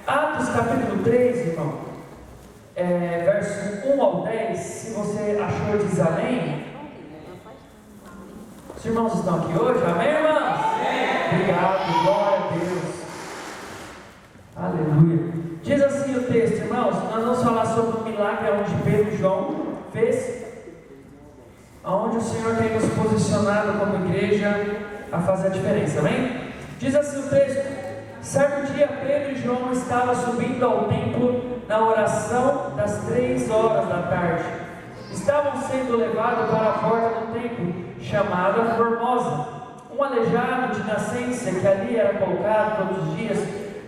Atos capítulo 3, irmão, verso 1 ao 10, se você achou, diz amém. Os irmãos estão aqui hoje, amém, irmãos? Amém. Obrigado, glória a Deus. Aleluia. Diz assim o texto, irmãos, nós vamos falar sobre o milagre onde Pedro e João fez, onde o Senhor tem nos posicionado como igreja a fazer a diferença, amém? Diz assim o texto: certo dia Pedro e João estavam subindo ao templo na oração das 3 horas da tarde. Estavam sendo levados para a porta do templo, chamada Formosa. Um aleijado de nascença que ali era colocado todos os dias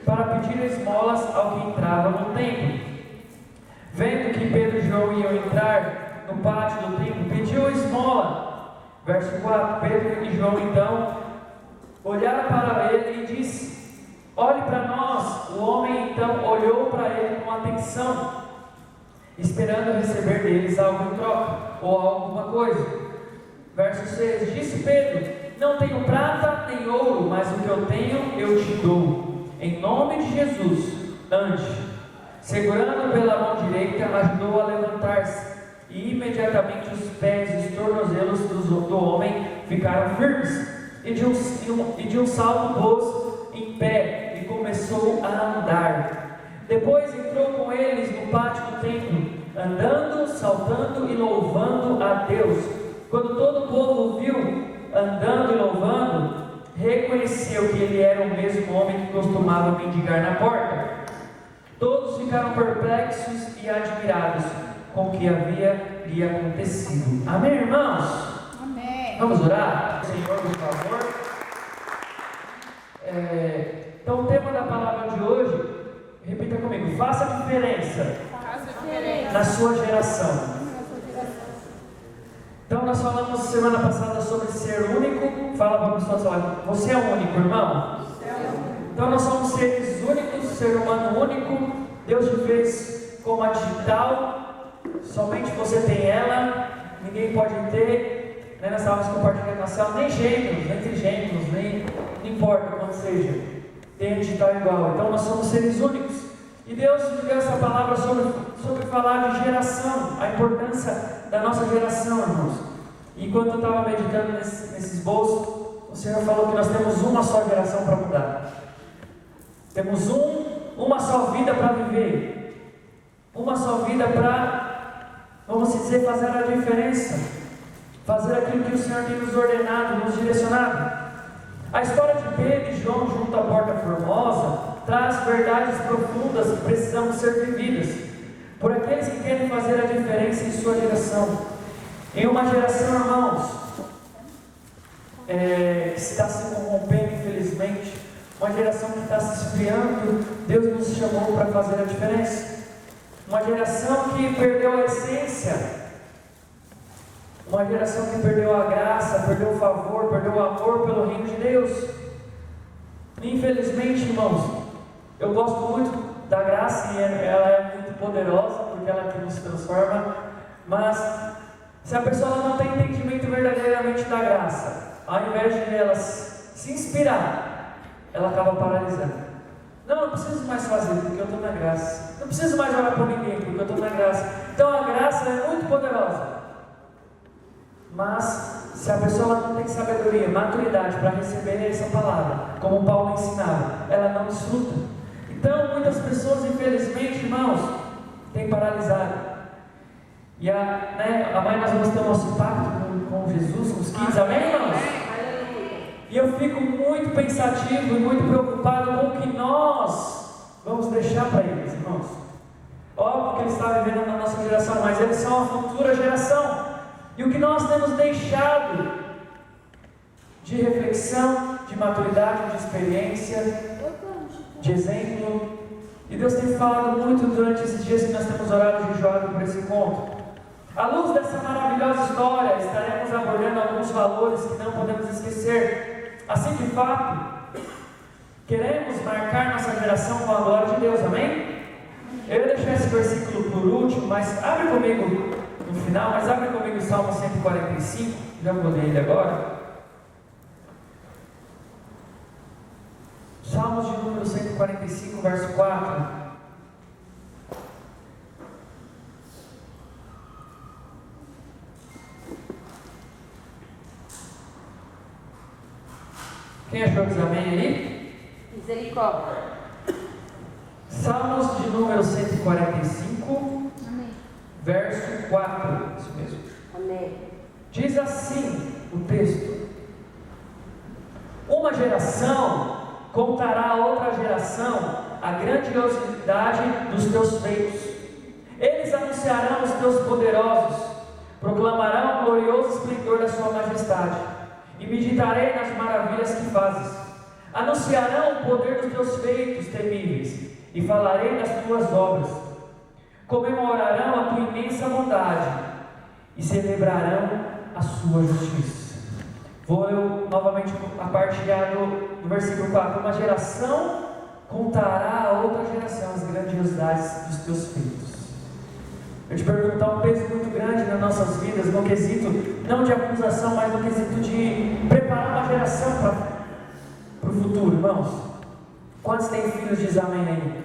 para pedir esmolas ao que entrava no templo. Vendo que Pedro e João iam entrar no pátio do templo, pediu esmola. Verso 4: Pedro e João então olharam para ele e disse: olhe para nós. O homem então olhou para ele com atenção, esperando receber deles algo em troca, ou alguma coisa. Verso 6: disse Pedro: não tenho prata nem ouro, mas o que eu tenho eu te dou. Em nome de Jesus, ande. Segurando pela mão direita, ajudou a levantar-se, e imediatamente os pés e os tornozelos do homem ficaram firmes, e de um salto pôs em pé e começou a andar. Depois entrou com eles no pátio do templo, andando, saltando e louvando a Deus. Quando todo o povo viu andando e louvando, reconheceu que ele era o mesmo homem que costumava mendigar na porta. Todos ficaram perplexos e admirados com o que havia lhe acontecido. Amém, irmãos? Amém. Vamos orar? Senhor, por favor. Então o tema da palavra de hoje, repita comigo: faça diferença, na sua geração. Então nós falamos semana passada sobre ser único. Fala para a pessoa do seu lado: você é único, irmão? Então nós somos seres únicos, ser humano único. Deus te fez como a digital, somente você tem ela, ninguém pode ter. Nós estávamos compartilhando na célula, nem gêmeos, nem trigêmeos, nem não importa quando seja, tem a digital igual. Então nós somos seres únicos. E Deus me deu essa palavra sobre falar de geração, a importância da nossa geração, irmãos. E enquanto eu estava meditando nesses bolsos, o Senhor falou que nós temos uma só geração para mudar. Temos uma só vida para viver. Uma só vida para, vamos dizer, fazer a diferença. Fazer aquilo que o Senhor tem nos ordenado, nos direcionado. A história de Pedro e João junto à porta formosa traz verdades profundas que precisam ser vividas por aqueles que querem fazer a diferença em sua geração. Em uma geração, irmãos, que está se corrompendo, infelizmente, uma geração que está se esfriando, Deus nos chamou para fazer a diferença. Uma geração que perdeu a essência, uma geração que perdeu a graça, perdeu o favor, perdeu o amor pelo reino de Deus. Infelizmente, irmãos, eu gosto muito da graça e ela é muito poderosa, porque ela que nos transforma, mas se a pessoa não tem entendimento verdadeiramente da graça, ao invés de ela se inspirar, ela acaba paralisando. Não preciso mais fazer porque eu estou na graça. Não preciso mais orar por ninguém porque eu estou na graça. Então a graça é muito poderosa. Mas se a pessoa não tem sabedoria, maturidade para receber essa palavra, como Paulo ensinava, ela não desfruta. Então muitas pessoas, infelizmente, irmãos, têm paralisado. E amanhã nós vamos ter o nosso pacto com Jesus, com os kids, amém, irmãos? E eu fico muito pensativo e muito preocupado com o que nós vamos deixar para eles, irmãos. Óbvio que eles estão vivendo na nossa geração, mas eles são a futura geração. E o que nós temos deixado de reflexão, de maturidade, de experiência, de exemplo. E Deus tem falado muito durante esses dias que nós temos orado e jejuado por esse encontro. À luz dessa maravilhosa história, estaremos abordando alguns valores que não podemos esquecer. Assim, de fato, queremos marcar nossa geração com a glória de Deus, amém? Eu ia deixar esse versículo por último, mas abre comigo no final, mas abre comigo o Salmo 145, já vou ler ele agora. Salmos de número 145. 145, verso 4. Quem achou que diz amém aí? Misericórdia. Salmos de número 145, Amém. verso 4. Isso mesmo. Amém. Diz assim o texto: uma geração contará a outra geração a grandiosidade dos teus feitos. Eles anunciarão os teus poderosos, proclamarão o glorioso esplendor da sua majestade, e meditarei nas maravilhas que fazes. Anunciarão o poder dos teus feitos temíveis, e falarei das tuas obras. Comemorarão a tua imensa bondade, e celebrarão a sua justiça. Vou eu novamente a partilhar do versículo 4. Uma geração contará a outra geração as grandiosidades dos teus feitos. Eu te pergunto, está um peso muito grande nas nossas vidas, no quesito, não de acusação, mas no quesito de preparar uma geração para o futuro, irmãos. Quantos têm filhos? Diz amém aí.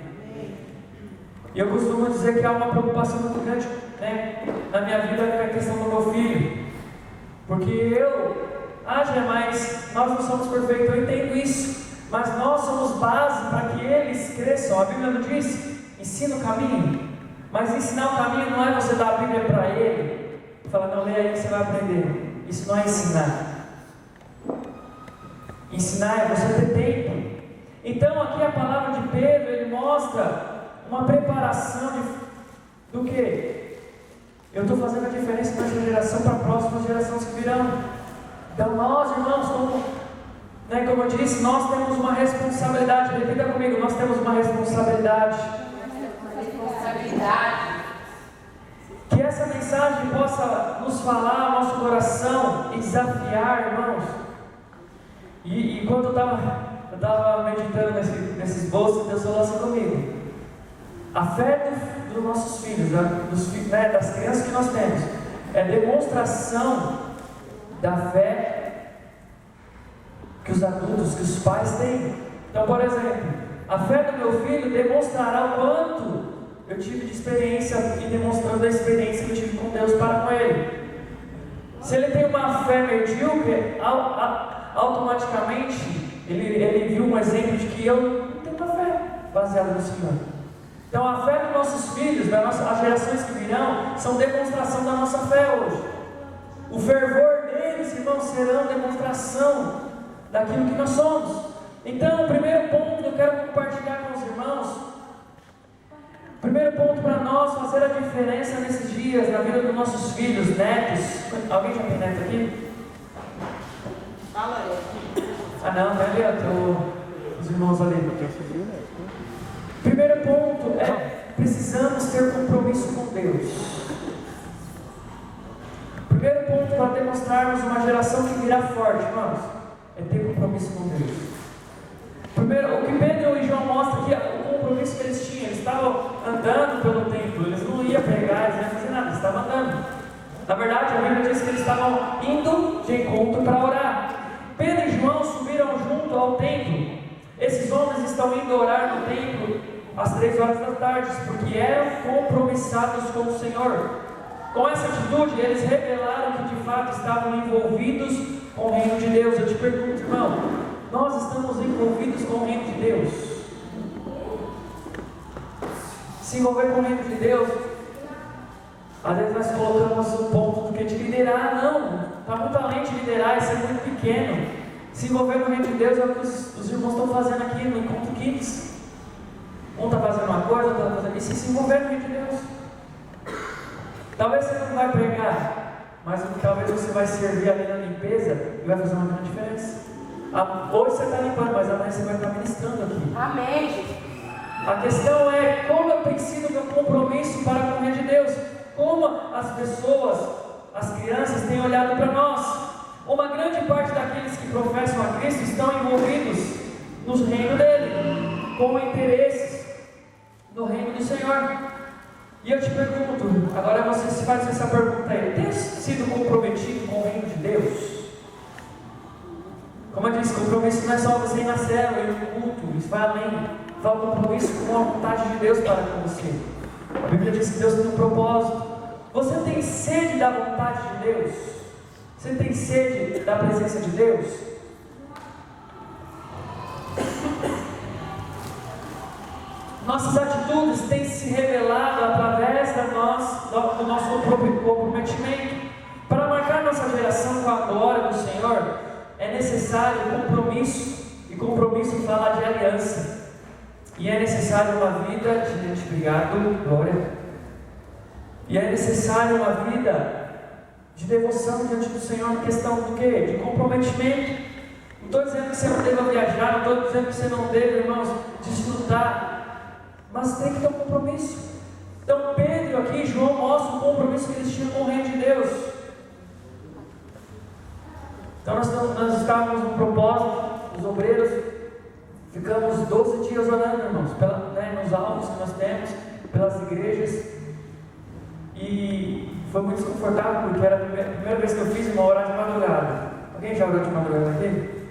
E eu costumo dizer que há uma preocupação muito grande, né, na minha vida com a questão do meu filho. Porque mas nós não somos perfeitos, eu entendo isso. Mas nós somos base para que eles cresçam. A Bíblia não diz, ensina o caminho. Mas ensinar o caminho não é você dar a Bíblia para ele e falar, não, lê aí que você vai aprender. Isso não é ensinar. Ensinar é você ter tempo. Então aqui a palavra de Pedro, ele mostra uma preparação do que? Eu estou fazendo a diferença nessa geração para próximas gerações que virão. Então nós, irmãos, como eu disse, nós temos uma responsabilidade. Repita comigo, nós temos uma responsabilidade. Que essa mensagem possa nos falar ao nosso coração e desafiar, irmãos. E quando eu estava meditando nesses bolsos, Deus falou assim comigo: a fé dos nossos filhos, das crianças que nós temos, é demonstração da fé que os adultos, que os pais têm. Então, por exemplo, a fé do meu filho demonstrará o quanto eu tive de experiência e demonstrando a experiência que eu tive com Deus para com ele. Se ele tem uma fé medíocre, automaticamente ele viu um exemplo de que eu não tenho uma fé baseada no Senhor. Então a fé dos nossos filhos, as gerações que virão, são demonstração da nossa fé hoje. O fervor deles, irmãos, serão demonstração daquilo que nós somos. Então o primeiro ponto que eu quero compartilhar com os irmãos, primeiro ponto para nós fazer a diferença nesses dias, na vida dos nossos filhos, netos. Alguém já tem neto aqui? Fala aí. Ah não, tá ali, os irmãos ali. Primeiro ponto é, precisamos ter compromisso com Deus. Primeiro ponto para demonstrarmos uma geração que virá forte, irmãos, é ter compromisso com Deus. Primeiro, o que Pedro e João mostram aqui, o compromisso que eles tinham. Eles estavam andando pelo templo, eles não iam pregar, eles não iam fazer nada, eles estavam andando. Na verdade, a Bíblia diz que eles estavam indo de encontro para orar. Pedro e João subiram junto ao templo. Esses homens estão indo orar no templo às 3 horas da tarde, porque eram compromissados com o Senhor. Com essa atitude, eles revelaram que de fato estavam envolvidos com o reino de Deus. Eu te pergunto, irmão, nós estamos envolvidos com o reino de Deus? Se envolver com o reino de Deus, às vezes nós colocamos o ponto do que de liderar. Não, está muito além de liderar, isso é muito pequeno. Se envolver no reino de Deus é o que os irmãos estão fazendo aqui no Encontro Kids. Um está fazendo uma coisa, outro está fazendo isso, e se envolver no reino de Deus. Talvez você não vai pregar, mas talvez você vai servir ali na limpeza e vai fazer uma grande diferença. Hoje você está limpando, mas amanhã você vai estar ministrando aqui. Amém. A questão é como eu tenho sido meu compromisso para com o reino de Deus. Como as pessoas, as crianças têm olhado para nós. Uma grande parte daqueles que professam a Cristo estão envolvidos no reino dele, com interesses no reino do Senhor. E eu te pergunto, agora você se faz essa pergunta aí: tem sido comprometido com o reino de Deus? Como eu disse, compromisso não é só você ir na célula, ir no culto, isso vai além. Fala compromisso com a vontade de Deus para com você. A Bíblia diz que Deus tem um propósito. Você tem sede da vontade de Deus? Você tem sede da presença de Deus? Nossas atitudes têm se revelado através do nosso comprometimento. Para marcar nossa geração com a glória do Senhor, é necessário compromisso, e compromisso fala de aliança. E é necessário uma vida de obrigado, glória. E é necessário uma vida de devoção diante do Senhor, em questão do quê? De comprometimento. Não estou dizendo que você não deva viajar, não estou dizendo que você não deve, irmãos, desfrutar, mas tem que ter um compromisso. Então Pedro aqui, João mostra o compromisso que eles tinham com o reino de Deus. Então nós estávamos no propósito, os obreiros, ficamos 12 dias orando, irmãos, nos alvos que nós temos, pelas igrejas, e foi muito desconfortável, porque era a primeira vez que eu fiz uma orar de madrugada. Alguém já orou de madrugada aqui?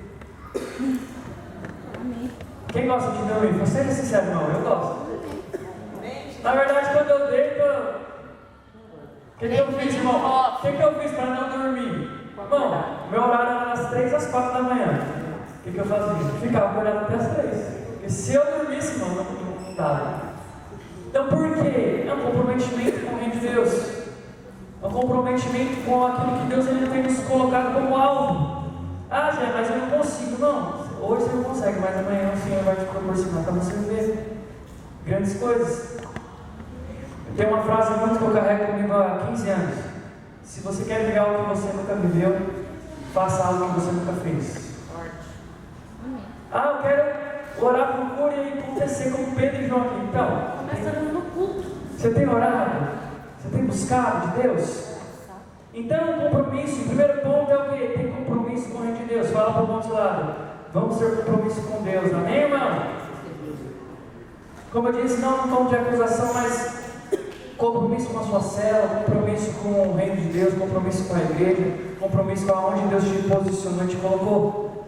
Quem gosta de dormir? Você é sincero, irmão, eu gosto. Na verdade, quando eu deito, o que eu fiz, irmão? O que eu fiz para não dormir? Irmão, meu horário era das 3 às 4 da manhã. O que eu fazia? Ficava acordado até as 3. Porque se eu dormisse, irmão, não dava. Então por quê? É um comprometimento com o reino de Deus. É um comprometimento com aquilo que Deus ele tem nos colocado como alvo. Ah, Zé, mas eu não consigo. Não, hoje você não consegue, mas amanhã o Senhor vai te proporcionar para você ver grandes coisas. Tem uma frase muito que eu carrego comigo há 15 anos. Se você quer viver algo que você nunca viveu, faça algo que você nunca fez. Ah, eu quero orar por cura e acontecer como Pedro e João aqui. Então, no culto. Você tem orado? Você tem buscado de Deus? Então, o compromisso, o primeiro ponto é o quê? Tem compromisso com o reino de Deus. Fala para o outro lado. Vamos ter compromisso com Deus. Amém, irmão? Como eu disse, não num tom de acusação, mas compromisso com a sua célula, compromisso com o reino de Deus, compromisso com a igreja, compromisso com aonde Deus te posicionou e te colocou.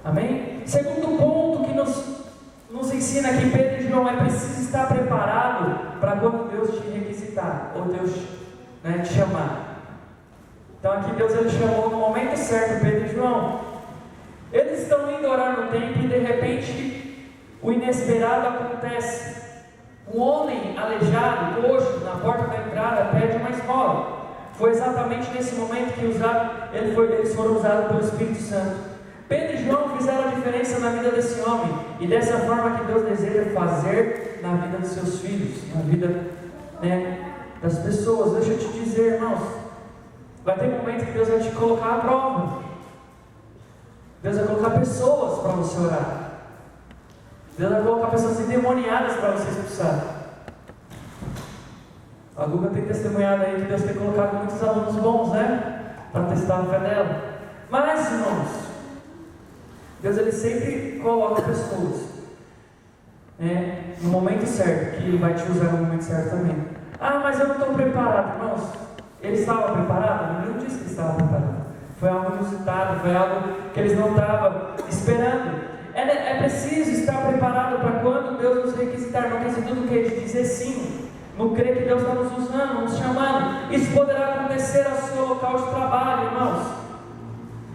Amém? Segundo ponto que nos ensina aqui Pedro e João, é preciso estar preparado para quando Deus te requisitar, ou Deus te chamar. Então aqui Deus ele chamou no momento certo Pedro e João. Eles estão indo orar no templo e de repente o inesperado acontece. Um homem aleijado, coxo, na porta da entrada, pede uma esmola. Foi exatamente nesse momento que eles foram usados pelo Espírito Santo. Pedro e João fizeram a diferença na vida desse homem, e dessa forma que Deus deseja fazer na vida dos seus filhos, na vida das pessoas. Deixa eu te dizer, irmãos, vai ter momento que Deus vai te colocar à prova. Deus vai colocar pessoas para você orar. Deus vai colocar pessoas endemoniadas para você expulsar. A Guga tem testemunhado aí que Deus tem colocado muitos alunos bons, para testar a fé dela. Mas, irmãos, Deus ele sempre coloca pessoas no momento certo, que Ele vai te usar no momento certo também. Ah, mas eu não estou preparado, irmãos. Ele estava preparado? Ele não disse que ele estava preparado. Foi algo inusitado, foi algo que eles não estavam esperando. É preciso estar preparado para quando Deus nos requisitar, no quesito do que? De dizer sim, no crer que Deus está nos usando, nos chamando. Isso poderá acontecer no seu local de trabalho, irmãos.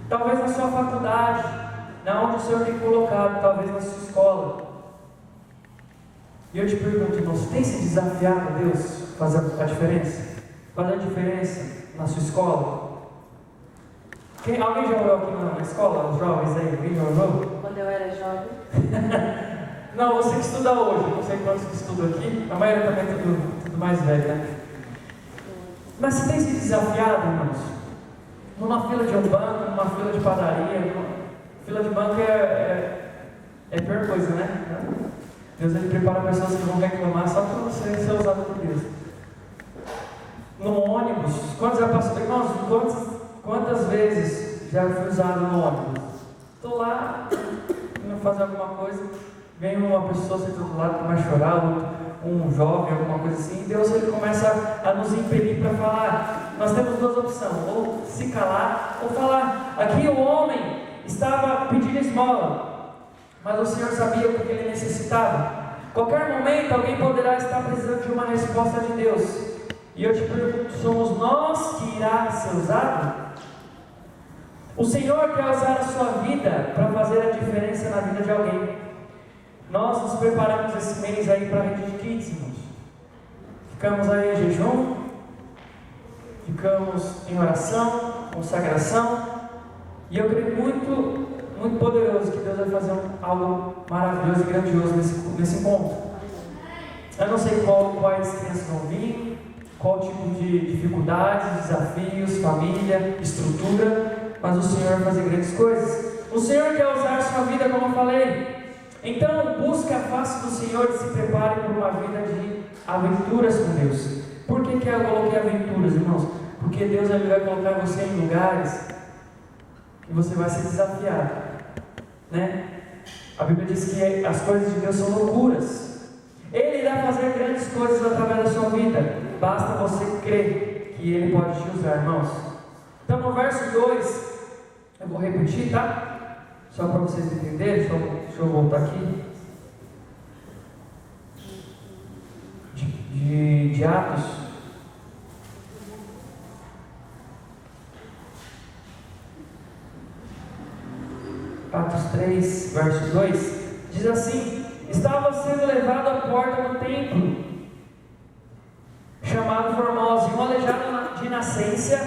Talvez na sua faculdade, na onde o Senhor tem colocado, talvez na sua escola. E eu te pergunto, irmãos, tem se desafiado a Deus fazer a diferença? Fazer a diferença na sua escola? Alguém já orou aqui na escola? Os jovens aí, alguém já orou? Quando eu era jovem. Não, você que estuda hoje, não sei quantos que estudam aqui, a maioria também é tudo mais velho, né? Mas você tem se desafiado, irmãos? Numa fila de um banco, numa fila de padaria, fila de banco é a pior coisa, né? Deus ele prepara pessoas que vão reclamar só para você ser usado por Deus. No ônibus, quantos já passou? Irmãos, quantas vezes já fui usado no ônibus? Estou lá, indo fazer alguma coisa, vem uma pessoa senta do lado que vai chorar, um jovem, alguma coisa assim, e Deus ele começa a nos impedir para falar. Nós temos duas opções, ou se calar, ou falar. Aqui o homem estava pedindo esmola. mas o Senhor sabia o que ele necessitava. Qualquer momento alguém poderá estar precisando de uma resposta de Deus. E eu te pergunto, somos nós que irá ser usado? O Senhor quer usar a sua vida para fazer a diferença na vida de alguém. Nós nos preparamos esse mês aí para a Rede de Kids, irmãos. Ficamos aí em jejum, ficamos em oração, consagração, e eu creio muito poderoso que Deus vai fazer algo maravilhoso e grandioso nesse encontro. Eu não sei quais crianças vão vir, qual tipo de dificuldades, desafios, família, estrutura, mas o Senhor vai fazer grandes coisas. O Senhor quer usar a sua vida, como eu falei. Então busca a face do Senhor e se prepare por uma vida de aventuras com Deus. Por que eu coloquei aventuras, irmãos? Porque Deus ele vai colocar você em lugares que você vai ser desafiado, né? A Bíblia diz que as coisas de Deus são loucuras. Ele irá fazer grandes coisas através da sua vida. Basta você crer que Ele pode te usar, irmãos. Então no verso 2, eu vou repetir, tá? Só para vocês entenderem, deixa eu voltar aqui. De Atos. Atos 3, verso 2. Diz assim: estava sendo levado à porta do templo, chamado Formosa, e um aleijado de nascença,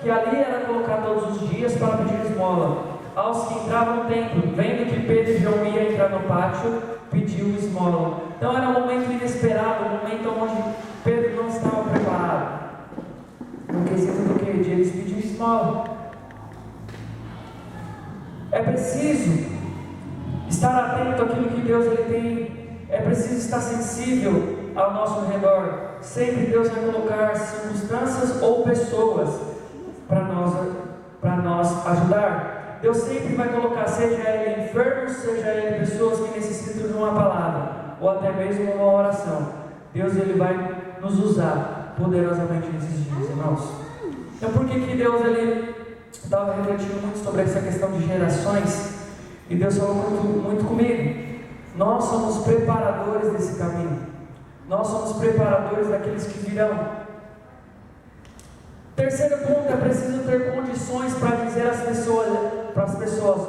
que ali era colocado todos os dias para pedir esmola. Aos que entravam no templo, vendo que Pedro e João iam entrar no pátio, pediu esmola. Então era um momento inesperado, um momento onde Pedro não estava preparado. No quesito do que? De eles pediram esmola. É preciso estar atento àquilo que Deus ele tem. É preciso estar sensível ao nosso redor. Sempre Deus vai colocar circunstâncias ou pessoas para nós ajudar. Deus sempre vai colocar, seja ele enfermo, seja ele pessoas que necessitam de uma palavra, ou até mesmo uma oração. Deus ele vai nos usar poderosamente nesses dias, irmãos. Então por que Deus ele estava refletindo muito sobre essa questão de gerações? E Deus falou muito comigo. Nós somos preparadores desse caminho. Nós somos preparadores daqueles que virão. Terceiro ponto, é preciso ter condições para dizer às pessoas,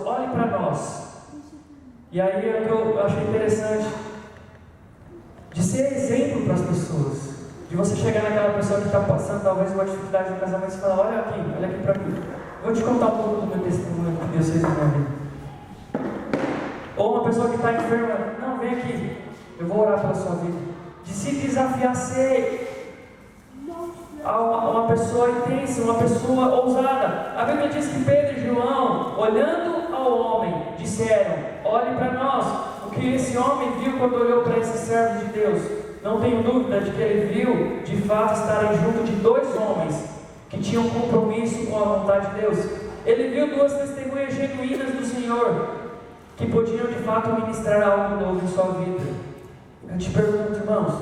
olhem para nós. E aí é o que eu achei interessante, de ser exemplo para as pessoas, de você chegar naquela pessoa que está passando talvez uma dificuldade no casamento e falar, olha aqui para mim, vou te contar um pouco do meu testemunho que Deus fez na minha vida. Ou uma pessoa que está enferma, não, vem aqui, eu vou orar pela sua vida. De se desafiar a ser uma pessoa intensa, uma pessoa ousada. A Bíblia diz que Pedro e João, olhando ao homem, disseram, olhe para nós. O que esse homem viu quando olhou para esse servo de Deus, não tenho dúvida de que ele viu de fato estarem junto de dois homens que tinham compromisso com a vontade de Deus. Ele viu duas testemunhas genuínas do Senhor, que podiam de fato ministrar algo novo em sua vida. Eu te pergunto, irmãos,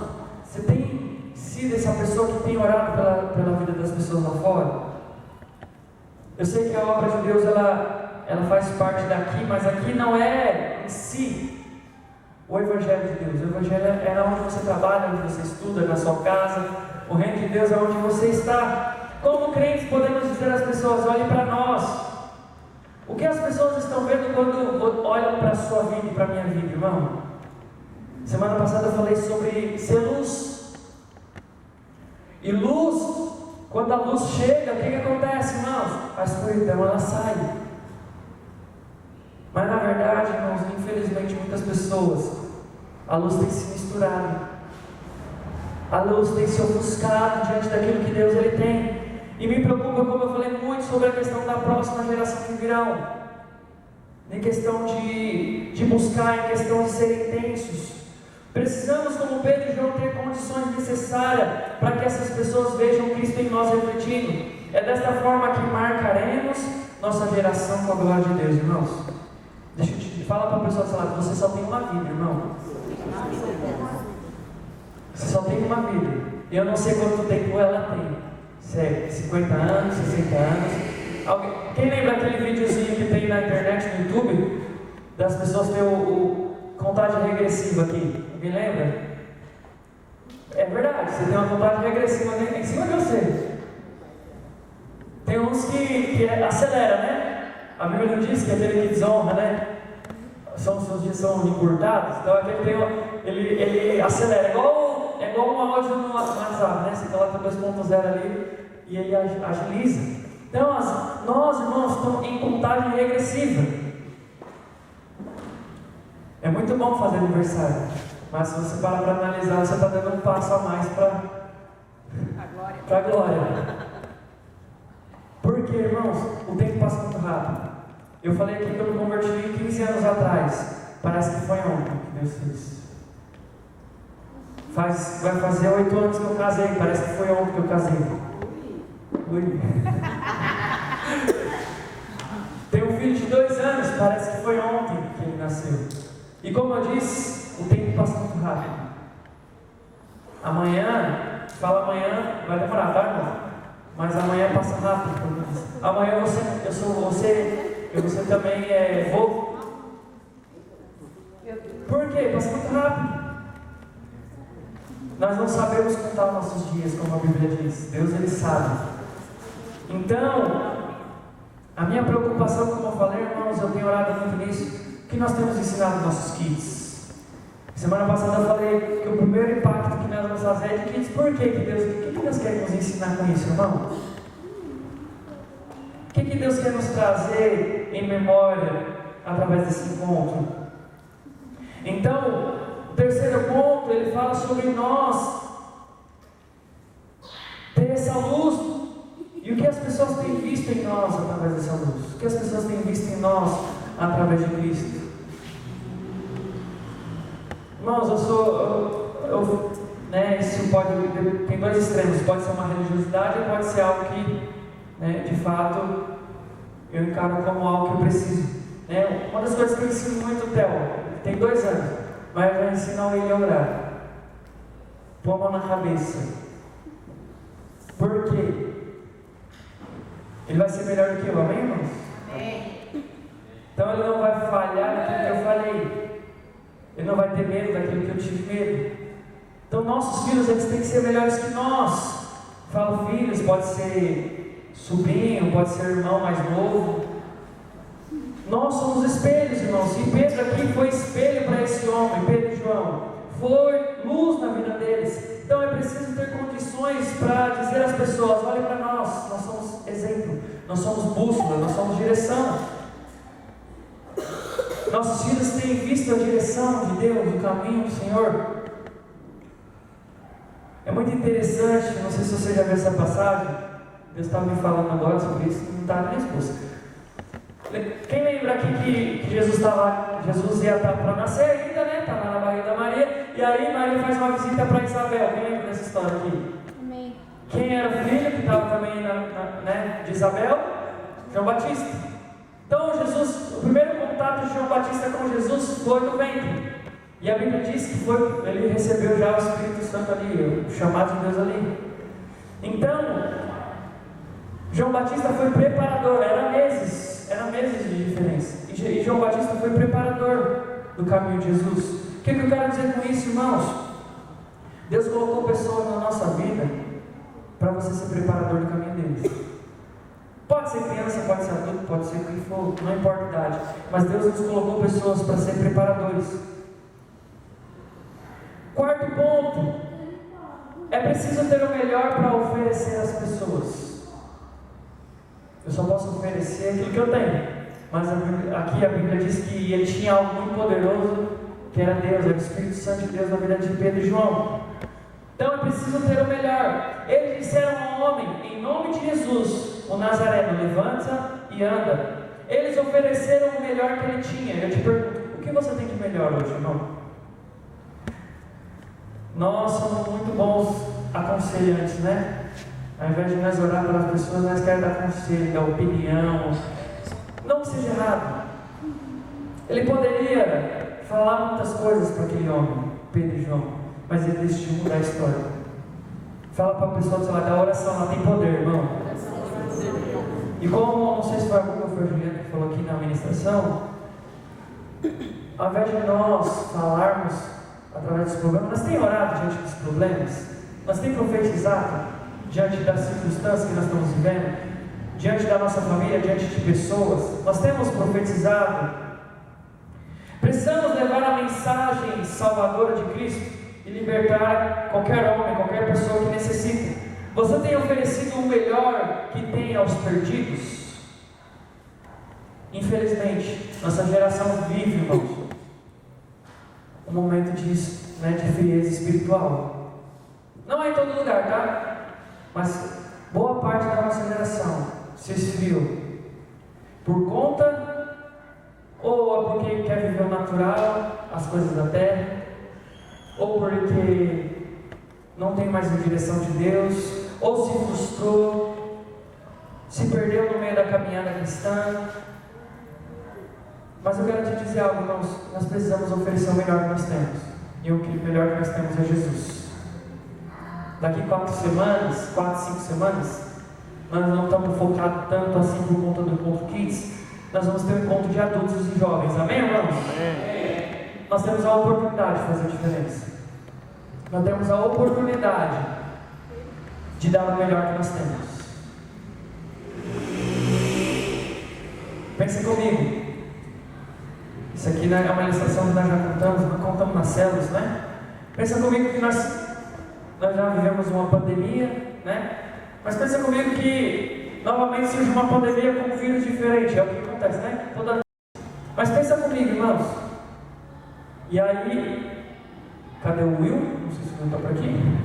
você tem sido essa pessoa que tem orado pela vida das pessoas lá fora? Eu sei que a obra de Deus ela faz parte daqui, mas aqui não é em si o Evangelho de Deus. O Evangelho é onde você trabalha, onde você estuda, na sua casa. O reino de Deus é onde você está. Como crentes podemos dizer às pessoas, olhem para nós. O que as pessoas estão vendo quando olham para a sua vida e para a minha vida, irmão? Semana passada eu falei sobre ser luz. E luz, quando a luz chega, o que acontece, irmãos? A escuridão ela sai. Mas na verdade, irmãos, infelizmente muitas pessoas, a luz tem se misturado. A luz tem se ofuscado diante daquilo que Deus ele tem. E me preocupa, como eu falei muito, sobre a questão da próxima geração que virão. Em questão de buscar, em questão de ser intensos. Precisamos, como Pedro e João, ter condições necessárias para que essas pessoas vejam Cristo em nós refletindo. É desta forma que marcaremos nossa geração com a glória de Deus, irmãos. Deixa eu te falar para a pessoa do seu lado, você só tem uma vida, irmão. Você só tem uma vida. E eu não sei quanto tempo ela tem. Se é 50 anos, 60 anos. Quem lembra aquele videozinho que tem na internet, no YouTube? das pessoas ter o contagem regressiva aqui? Alguém lembra? É verdade, você tem uma contagem regressiva em cima de você. Tem uns que acelera, né? A Bíblia não diz que aquele que desonra, né? Seus dias são encurtados. Então ele acelera. É igual um áudio no WhatsApp, né? Você coloca 2.0 ali e ele agiliza. Então nós, irmãos, estamos em contagem regressiva. É muito bom fazer aniversário. Mas se você parar para analisar, você está dando um passo a mais para a glória. Porque, irmãos, o tempo passa muito rápido. Eu falei aqui que eu me converti 15 anos atrás. Parece que foi ontem que Deus fez. Vai fazer 8 anos que eu casei. Parece que foi ontem que eu casei. Ui. Tenho um filho de 2 anos. Parece que foi ontem que ele nasceu. E como eu disse, o tempo passa muito rápido. Amanhã, vai demorar, tá, irmão? Mas amanhã passa rápido. Amanhã você também vou. Por quê? Passa muito rápido. Nós não sabemos contar os nossos dias, como a Bíblia diz. Deus, Ele sabe. Então, a minha preocupação, como eu falei, irmãos, eu tenho orado muito nisso. O que nós temos ensinado nos nossos kids? Semana passada eu falei que o primeiro impacto que nós vamos fazer é de kids. Por que Deus quer nos ensinar com isso, irmão? O que Deus quer nos trazer em memória através desse encontro? Então, o terceiro ponto, ele fala sobre nós ter essa luz. E o que as pessoas têm visto em nós através dessa luz? O que as pessoas têm visto em nós através de Cristo? Irmãos, isso tem 2 extremos. Pode ser uma religiosidade ou pode ser algo que, de fato, eu encaro como algo que eu preciso. Uma das coisas que eu ensino muito o Theo, tem 2 anos, mas eu já ensino ele a orar. Põe a mão na cabeça. Por quê? Ele vai ser melhor do que eu, amém, irmãos? Amém. Então ele não vai falhar naquilo que eu falei. Ele não vai ter medo daquilo que eu tive medo. Então nossos filhos, eles têm que ser melhores que nós. Falo filhos, pode ser sobrinho, pode ser irmão mais novo. Nós somos espelhos, irmãos. E Pedro aqui foi espelho para esse homem, Pedro e João. Foi luz na vida deles. Então é preciso ter condições para dizer às pessoas: olhem para nós, nós somos exemplo, nós somos bússola, nós somos direção. Nossos filhos têm visto a direção de Deus, o caminho do Senhor. É muito interessante, não sei se você já viu essa passagem. Deus estava me falando agora sobre isso, não está nem esposa. Quem lembra aqui que Jesus ia estar para nascer ainda, né? Estava na barriga da Maria. E aí Maria faz uma visita para Isabel. Quem lembra dessa história aqui? Amém. Quem era o filho que estava também de Isabel? João Batista. Então o primeiro contato de João Batista com Jesus foi no ventre. E a Bíblia diz que ele recebeu já o Espírito Santo ali, o chamado de Deus ali. Então, João Batista foi preparador, era meses de diferença. E João Batista foi preparador do caminho de Jesus. O que eu quero dizer com isso, irmãos? Deus colocou pessoas na nossa vida para você ser preparador do caminho deles. Pode ser criança, pode ser adulto, pode ser o que for, não importa a idade. Mas Deus nos colocou pessoas para ser preparadores. Quarto ponto: é preciso ter o melhor para oferecer às pessoas. Eu só posso oferecer aquilo que eu tenho. Mas aqui a Bíblia diz que ele tinha algo muito poderoso, que era Deus, era o Espírito Santo de Deus na vida de Pedro e João. Então é preciso ter o melhor. Eles disseram ao homem: em nome de Jesus, o Nazareno, levanta e anda. Eles ofereceram o melhor que ele tinha. Eu te pergunto: o que você tem de melhor hoje, irmão? Nós somos muito bons aconselhantes, né? Ao invés de nós orar pelas pessoas, nós queremos dar conselho, dar opinião. Não que seja errado. Ele poderia falar muitas coisas para aquele homem, Pedro e João, mas ele decidiu mudar a história. Fala para a pessoa do seu lado: a oração lá tem poder, irmão. E como, não sei se foi a Google ou foi a Juliana que falou aqui na administração, Ao invés de nós falarmos através dos problemas, nós temos orado diante dos problemas, nós temos profetizado diante das circunstâncias que nós estamos vivendo, diante da nossa família, diante de pessoas, nós temos profetizado. Precisamos levar a mensagem salvadora de Cristo e libertar qualquer homem, qualquer pessoa que necessite. Você tem oferecido o melhor que tem aos perdidos? Infelizmente, nossa geração vive, irmãos, um momento de frieza espiritual. Não é em todo lugar, tá? Mas boa parte da nossa geração se esfriou por conta, ou é porque quer viver o natural, as coisas da terra, ou porque não tem mais a direção de Deus, ou se frustrou, se perdeu no meio da caminhada cristã. Mas eu quero te dizer algo, irmãos, nós precisamos oferecer o melhor que nós temos, e o melhor que nós temos é Jesus. Daqui 4 semanas, 4, 5 semanas, nós não estamos focados tanto assim por conta do encontro Kids, nós vamos ter um encontro de adultos e jovens, amém, irmãos? Amém. Nós temos a oportunidade de fazer a diferença, nós temos a oportunidade de dar o melhor que nós temos. Pense comigo, isso aqui é uma ilustração que nós já contamos nas células, né? Pensa comigo que nós já vivemos uma pandemia, né? Mas pensa comigo que novamente surge uma pandemia com um vírus diferente, é o que acontece, né? Mas pensa comigo, irmãos. E aí, cadê o Will? Não sei se o Will está por aqui.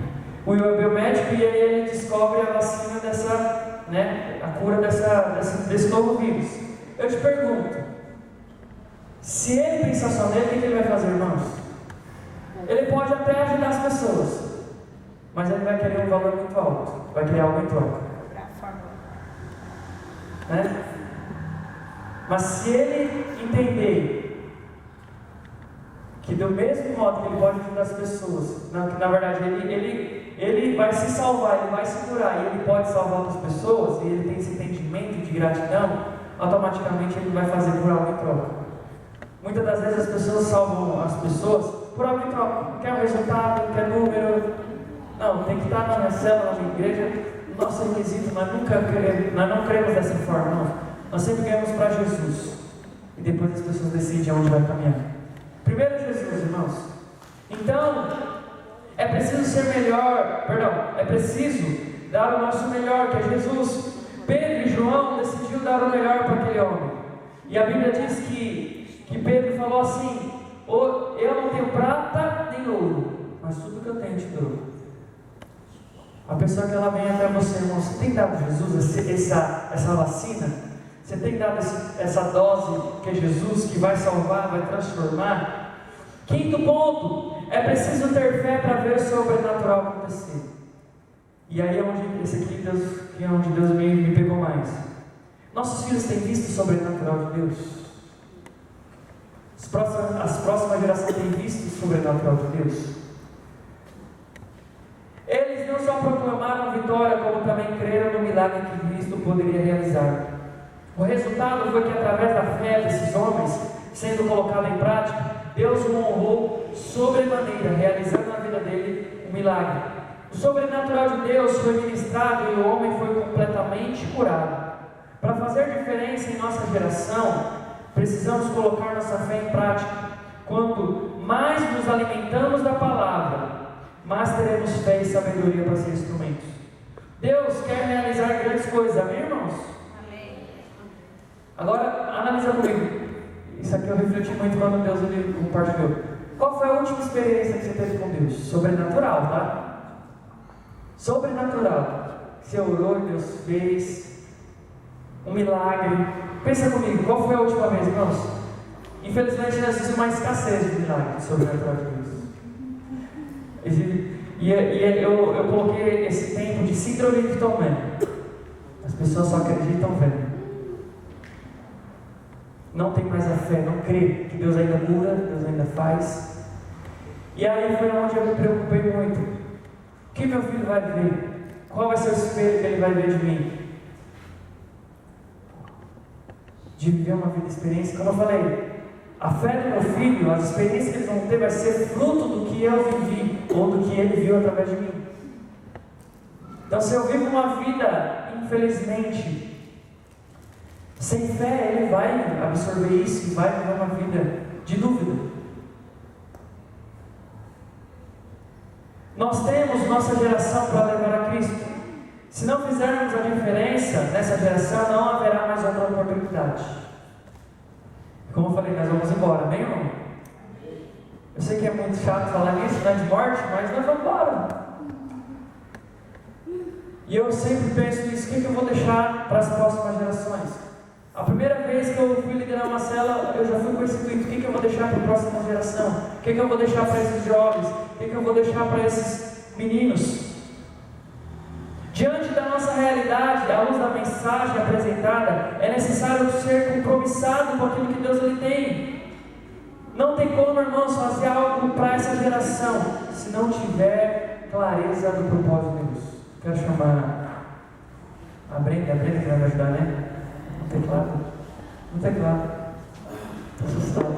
O Will é biomédico e aí ele descobre a vacina dessa, né? A cura desse novo vírus. Eu te pergunto, se ele pensar só nele, o que ele vai fazer, irmãos? Ele pode até ajudar as pessoas, mas ele vai querer um valor muito alto, vai querer algo em troca, né? Mas se ele entender que do mesmo modo que ele pode ajudar as pessoas, que na verdade ele vai se salvar, ele vai se curar, e ele pode salvar outras pessoas, e ele tem esse entendimento de gratidão, automaticamente ele vai fazer por algo em troca. Muitas das vezes as pessoas salvam as pessoas por algo em troca, quer um resultado, quer número. Não, tem que estar na minha célula, na minha igreja. Nosso requisito, nós não queremos dessa forma, não. Nós sempre queremos para Jesus, e depois as pessoas decidem aonde vai caminhar. Primeiro Jesus, irmãos. Então, é preciso dar o nosso melhor, que é Jesus. Pedro e João decidiram dar o melhor para aquele homem, e a Bíblia diz que Pedro falou assim: eu não tenho prata nem ouro, mas tudo que eu tenho te dou. A pessoa que ela vem até você, irmão, você tem dado a Jesus essa vacina? Você tem dado essa dose que é Jesus, que vai salvar, vai transformar? Quinto ponto, é preciso ter fé para ver o sobrenatural acontecer. E aí é onde Deus me pegou mais. Nossos filhos têm visto o sobrenatural de Deus? As próximas gerações têm visto o sobrenatural de Deus? Eles não só proclamaram a vitória, como também creram no milagre que Cristo poderia realizar. O resultado foi que, através da fé desses homens sendo colocada em prática, Deus o honrou sobremaneira, realizando na vida dele um milagre. O sobrenatural de Deus foi ministrado e o homem foi completamente curado. Para fazer diferença em nossa geração, precisamos colocar nossa fé em prática. Quanto mais nos alimentamos da palavra, mais teremos fé e sabedoria para ser instrumentos. Deus quer realizar grandes coisas, amém, irmãos? Amém. Agora, analisa comigo. Isso aqui eu refleti muito quando Deus ele compartilhou. Qual foi a última experiência que você teve com Deus? Sobrenatural, tá? Sobrenatural. Você orou e Deus fez um milagre. Pensa comigo, qual foi a última vez, irmãos? Infelizmente nós temos uma escassez de milagres sobrenatural de Deus. Eu coloquei esse tempo de síndrome de Tomé. As pessoas só acreditam vendo. Não tem mais a fé, não crê que Deus ainda cura, Deus ainda faz. E aí foi onde eu me preocupei muito. O que meu filho vai ver? Qual vai ser o espelho que ele vai ver de mim? De viver uma vida de experiência, como eu falei, A fé do meu filho, as experiências que eles vão ter, vai ser fruto do que eu vivi, ou do que ele viu através de mim. Então, se eu vivo uma vida, infelizmente, sem fé, ele vai absorver isso e vai viver uma vida de dúvida. Nós temos nossa geração para levar a Cristo. Se não fizermos a diferença nessa geração, não haverá mais outra oportunidade. Como eu falei, nós vamos embora, amém ou não? Eu sei que é muito chato falar nisso, né, de morte, mas nós vamos embora. E eu sempre penso nisso, o que eu vou deixar para as próximas gerações? A primeira vez que eu fui liderar uma célula, eu já fui com esse intuito, o que eu vou deixar para a próxima geração? O que eu vou deixar para esses jovens? O que eu vou deixar para esses meninos? Diante da nossa realidade, à luz da mensagem apresentada, é necessário ser compromissado com aquilo que Deus ele tem. Não tem como, irmãos, fazer algo para essa geração, se não tiver clareza do propósito de Deus. Quero chamar a Brenda que vai me ajudar, né? No teclado. Estou assustado.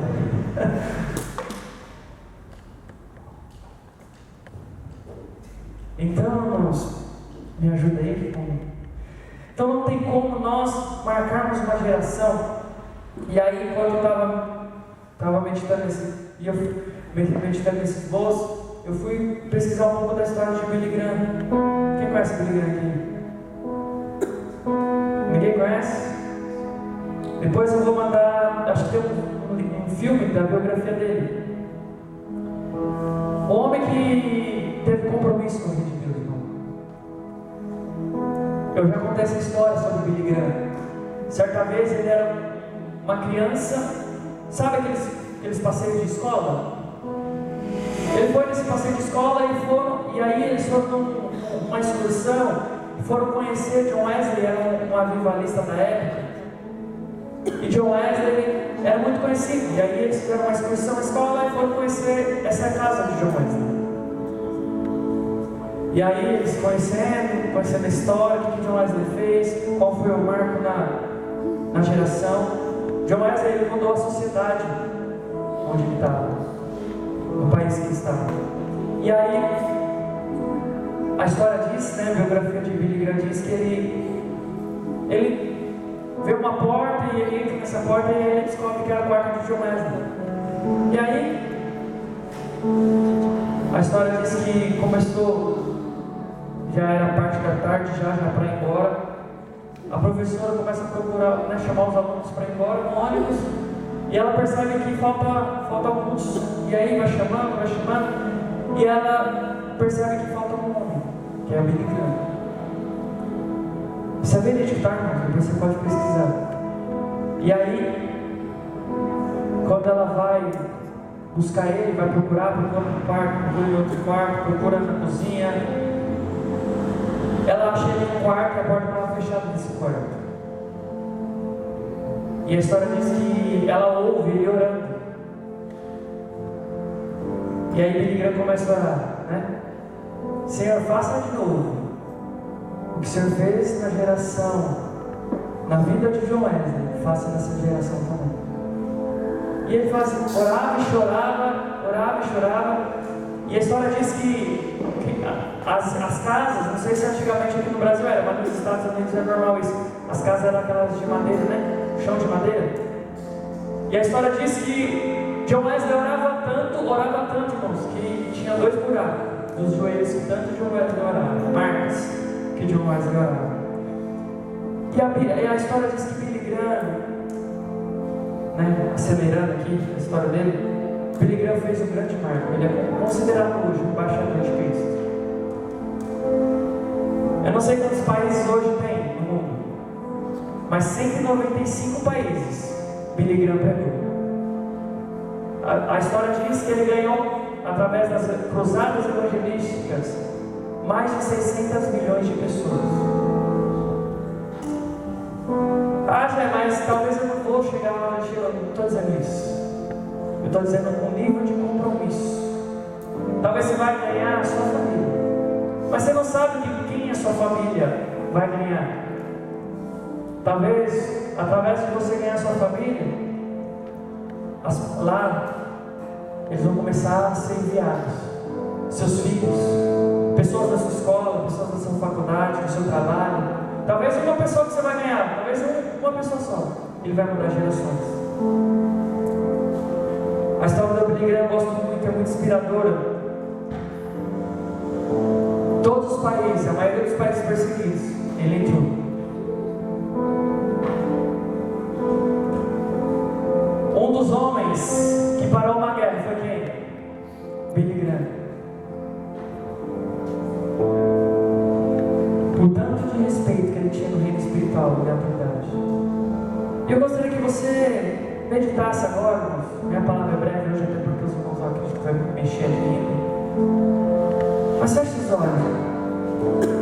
Então, irmãos, me ajuda aí. Então não tem como nós marcarmos uma geração. E aí, quando eu estava meditando nesses voos, eu fui pesquisar um pouco da história de Billy Graham. Quem conhece Billy Graham aqui? Ninguém conhece? Depois eu vou mandar, acho que tem um filme da biografia dele. Um homem que teve compromisso com o reino de Deus, irmão. Eu já contei essa história sobre Billy Graham. Certa vez ele era uma criança, sabe aqueles passeios de escola? Ele foi nesse passeio de escola e aí eles foram numa excursão e foram conhecer John Wesley, era um avivalista da época. E John Wesley era muito conhecido. E aí eles fizeram uma excursão na escola e foram conhecer essa casa de John Wesley. E aí eles conhecendo a história, o que John Wesley fez, qual foi o marco na geração. John Wesley ele mudou a sociedade onde ele estava, no país que ele estava. E aí a história diz, né, a biografia de Billy Graham diz que ele vê uma porta e ele entra nessa porta e ele descobre que era a porta de John Wesley. E aí a história diz que começou, já era parte da tarde, já para ir embora. A professora começa a procurar, né, chamar os alunos para ir embora no ônibus, e ela percebe que falta alguns. E aí vai chamando, e ela percebe que falta um homem, que é a Billy Graham. Isso é veredictar, irmão, depois você pode pesquisar. E aí, quando ela vai buscar ele, vai procura no quarto, procura em outro quarto, procura na cozinha. Ela acha ele no quarto e a porta estava fechada nesse quarto. E a história diz que ela ouve ele orando. E aí Billy Graham começa a orar, né? Senhor, faça de novo o que o Senhor fez na geração, na vida de John Wesley, faça nessa geração também. E ele orava e chorava. E a história diz que as casas, não sei se antigamente aqui no Brasil era, mas nos Estados Unidos é normal isso. As casas eram aquelas de madeira, né? Chão de madeira. E a história diz que John Wesley orava tanto, irmãos, que tinha 2 buracos nos joelhos que tanto John Wesley orava, marcas que John Wesley orava. E a história diz que Billy Graham, né, acelerando aqui a história dele, Billy Graham fez um grande marco. Ele é considerado hoje o embaixador de Cristo. Eu não sei quantos países hoje tem no mundo, mas 195 países Billy Graham pregou. A história diz que ele ganhou, através das cruzadas evangelísticas, mais de 600 milhões de pessoas. Mas talvez eu não vou chegar lá onde eu não estou dizendo isso. Eu estou dizendo um nível de compromisso. Talvez você vai ganhar a sua família, mas você não sabe quem a sua família vai ganhar. Talvez, através de você ganhar a sua família, lá eles vão começar a ser enviados. Seus filhos, pessoas da sua escola, pessoas da sua faculdade, do seu trabalho. Talvez uma pessoa que você vai ganhar, talvez uma pessoa só. Ele vai mudar gerações. A história da Billy Graham eu gosto muito, é muito inspiradora. Todos os países, a maioria dos países perseguidos, ele entrou. Um dos homens que parou uma guerra foi quem? Billy Graham. O tanto de respeito que ele tinha no reino espiritual e na verdade. Eu gostaria que você meditasse agora, irmãos. Minha palavra é breve hoje, até porque os irmãos aqui vai mexer aqui. Mas feche os olhos.